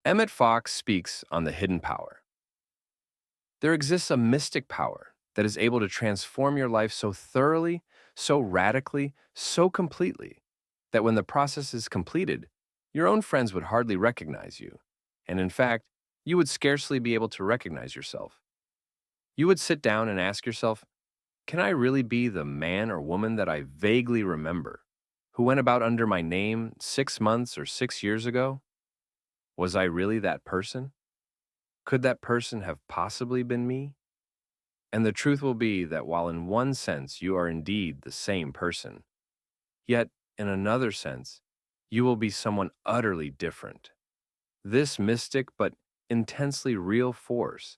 Emmet Fox speaks on the hidden power. There exists a mystic power that is able to transform your life so thoroughly, so radically, so completely, that when the process is completed, your own friends would hardly recognize you. And in fact, you would scarcely be able to recognize yourself. You would sit down and ask yourself, can I really be the man or woman that I vaguely remember, who went about under my name 6 months or 6 years ago? Was I really that person? Could that person have possibly been me? And the truth will be that while in one sense you are indeed the same person, yet in another sense, you will be someone utterly different. This mystic but intensely real force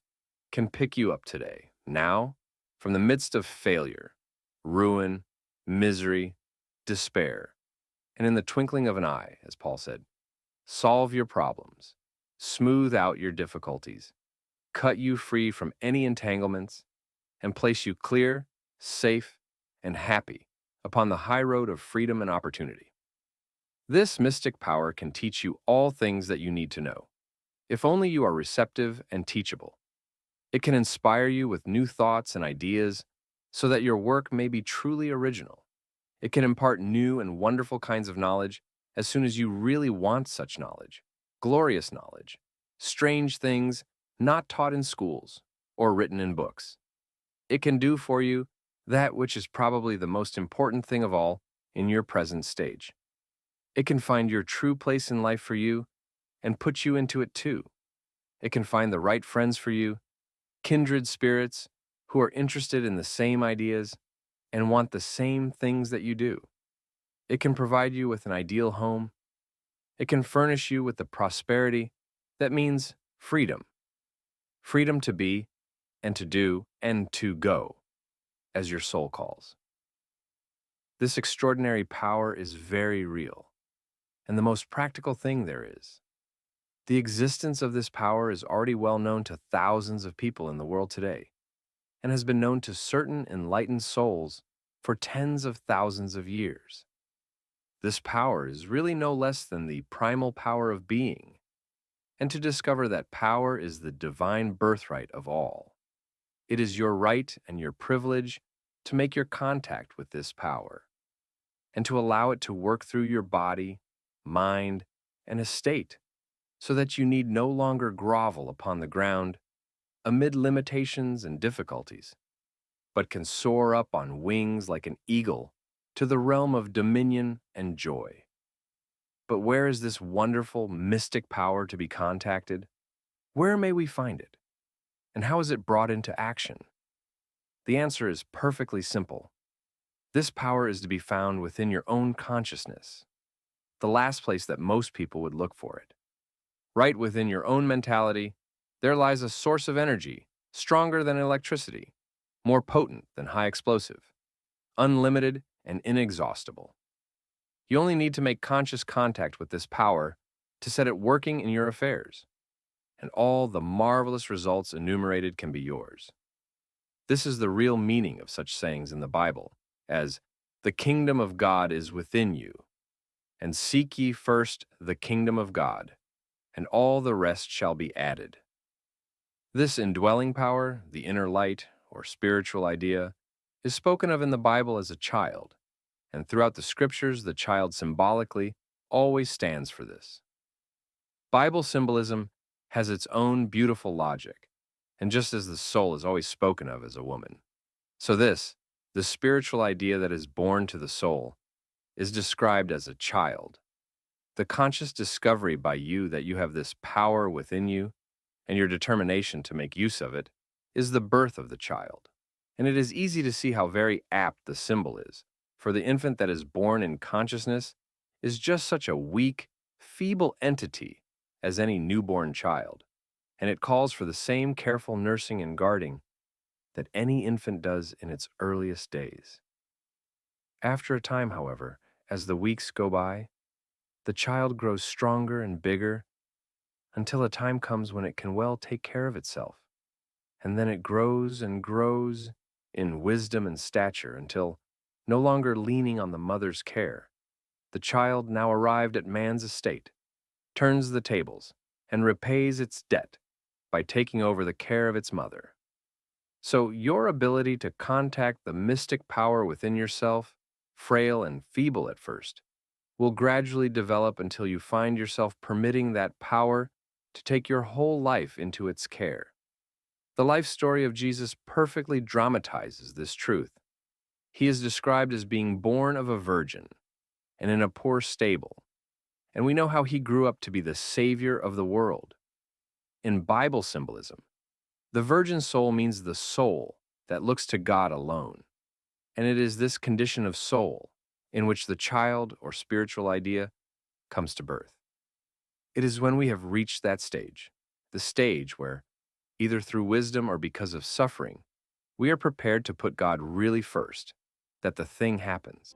can pick you up today, now, from the midst of failure, ruin, misery, despair, and in the twinkling of an eye, as Paul said, solve your problems, smooth out your difficulties, cut you free from any entanglements, and place you clear, safe, and happy upon the high road of freedom and opportunity. This mystic power can teach you all things that you need to know, if only you are receptive and teachable. It can inspire you with new thoughts and ideas so that your work may be truly original. It can impart new and wonderful kinds of knowledge as soon as you really want such knowledge, glorious knowledge, strange things not taught in schools or written in books. It can do for you that which is probably the most important thing of all in your present stage. It can find your true place in life for you and put you into it too. It can find the right friends for you, kindred spirits who are interested in the same ideas and want the same things that you do. It can provide you with an ideal home. It can furnish you with the prosperity that means freedom. Freedom to be and to do and to go, as your soul calls. This extraordinary power is very real, and the most practical thing there is. The existence of this power is already well known to thousands of people in the world today, and has been known to certain enlightened souls for tens of thousands of years. This power is really no less than the primal power of being, and to discover that power is the divine birthright of all. It is your right and your privilege to make your contact with this power, and to allow it to work through your body, mind, and estate, so that you need no longer grovel upon the ground amid limitations and difficulties, but can soar up on wings like an eagle to the realm of dominion and joy. But where is this wonderful, mystic power to be contacted? Where may we find it? And how is it brought into action? The answer is perfectly simple. This power is to be found within your own consciousness, the last place that most people would look for it. Right within your own mentality, there lies a source of energy stronger than electricity, more potent than high explosive, unlimited and inexhaustible. You only need to make conscious contact with this power to set it working in your affairs, and all the marvelous results enumerated can be yours. This is the real meaning of such sayings in the Bible as, "The kingdom of God is within you," and "Seek ye first the kingdom of God, and all the rest shall be added." This indwelling power, the inner light, or spiritual idea, is spoken of in the Bible as a child, and throughout the scriptures, the child symbolically always stands for this. Bible symbolism has its own beautiful logic, and just as the soul is always spoken of as a woman, so this, the spiritual idea that is born to the soul, is described as a child. The conscious discovery by you that you have this power within you, and your determination to make use of it, is the birth of the child. And it is easy to see how very apt the symbol is, for the infant that is born in consciousness is just such a weak, feeble entity as any newborn child, and it calls for the same careful nursing and guarding that any infant does in its earliest days. After a time, however, as the weeks go by, the child grows stronger and bigger until a time comes when it can well take care of itself, and then it grows and grows in wisdom and stature until, no longer leaning on the mother's care, the child, now arrived at man's estate, turns the tables and repays its debt by taking over the care of its mother. So, your ability to contact the mystic power within yourself, frail and feeble at first, will gradually develop until you find yourself permitting that power to take your whole life into its care. The life story of Jesus perfectly dramatizes this truth. He is described as being born of a virgin and in a poor stable, and we know how he grew up to be the Savior of the world. In Bible symbolism, the virgin soul means the soul that looks to God alone, and it is this condition of soul in which the child or spiritual idea comes to birth. It is when we have reached that stage, the stage where, either through wisdom or because of suffering, we are prepared to put God really first, that the thing happens.